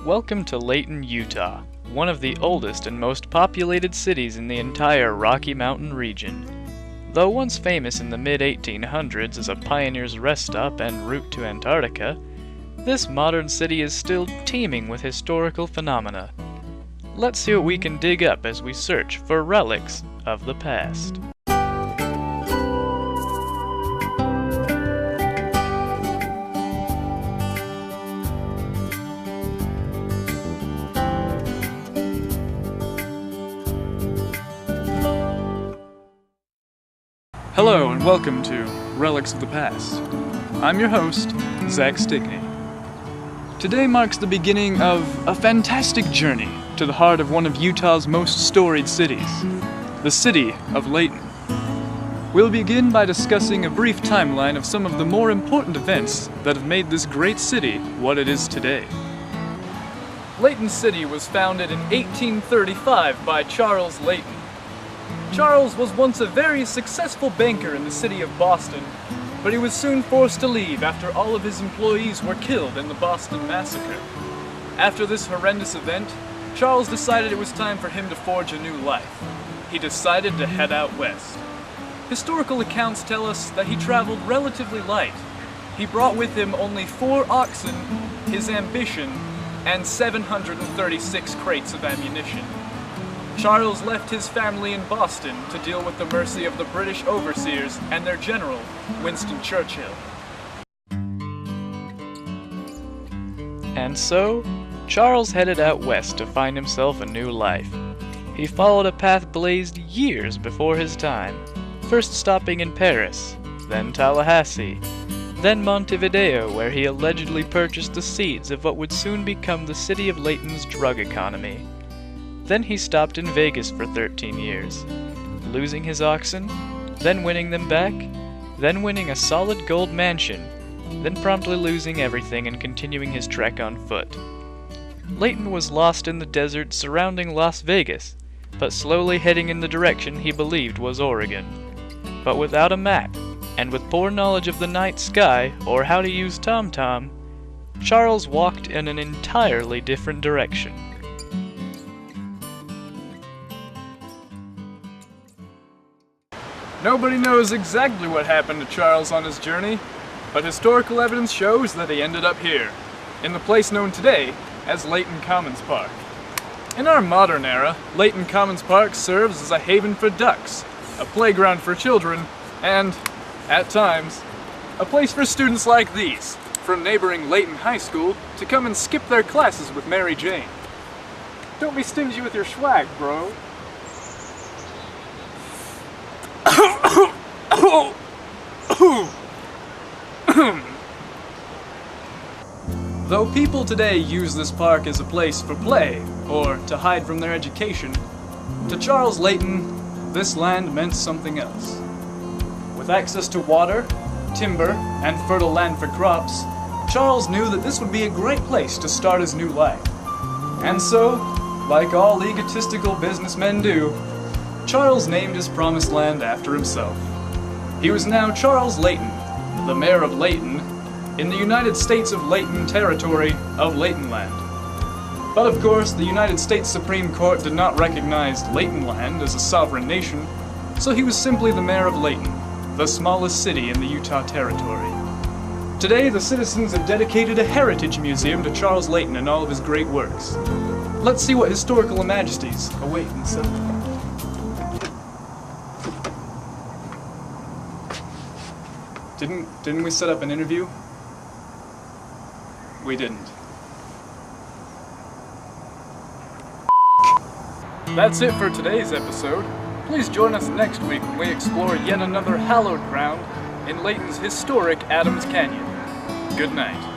Welcome to Layton, Utah, one of the oldest and most populated cities in the entire Rocky Mountain region. Though once famous in the mid-1800s as a pioneer's rest stop en route to Antarctica, this modern city is still teeming with historical phenomena. Let's see what we can dig up as we search for relics of the past. Hello and welcome to Relics of the Past. I'm your host, Zach Stickney. Today marks the beginning of a fantastic journey to the heart of one of Utah's most storied cities, the city of Layton. We'll begin by discussing a brief timeline of some of the more important events that have made this great city what it is today. Layton City was founded in 1835 by Charles Layton. Charles was once a very successful banker in the city of Boston, but he was soon forced to leave after all of his employees were killed in the Boston Massacre. After this horrendous event, Charles decided it was time for him to forge a new life. He decided to head out west. Historical accounts tell us that he traveled relatively light. He brought with him only 4 oxen, his ambition, and 736 crates of ammunition. Charles left his family in Boston to deal with the mercy of the British overseers and their general, Winston Churchill. And so, Charles headed out west to find himself a new life. He followed a path blazed years before his time, first stopping in Paris, then Tallahassee, then Montevideo, where he allegedly purchased the seeds of what would soon become the city of Layton's drug economy. Then he stopped in Vegas for 13 years, losing his oxen, then winning them back, then winning a solid gold mansion, then promptly losing everything and continuing his trek on foot. Layton was lost in the desert surrounding Las Vegas, but slowly heading in the direction he believed was Oregon. But without a map, and with poor knowledge of the night sky or how to use TomTom, Charles walked in an entirely different direction. Nobody knows exactly what happened to Charles on his journey, but historical evidence shows that he ended up here, in the place known today as Layton Commons Park. In our modern era, Layton Commons Park serves as a haven for ducks, a playground for children, and, at times, a place for students like these, from neighboring Layton High School, to come and skip their classes with Mary Jane. Don't be stingy with your swag, bro. Though people today use this park as a place for play, or to hide from their education, to Charles Layton, this land meant something else. With access to water, timber, and fertile land for crops, Charles knew that this would be a great place to start his new life. And so, like all egotistical businessmen do, Charles named his promised land after himself. He was now Charles Layton, the mayor of Layton, in the United States of Layton territory of Laytonland. But of course, the United States Supreme Court did not recognize Laytonland as a sovereign nation, so he was simply the mayor of Layton, the smallest city in the Utah territory. Today, the citizens have dedicated a heritage museum to Charles Layton and all of his great works. Let's see what historical majesties await inside. Didn't we set up an interview? We didn't. That's it for today's episode. Please join us next week when we explore yet another hallowed ground in Layton's historic Adams Canyon. Good night.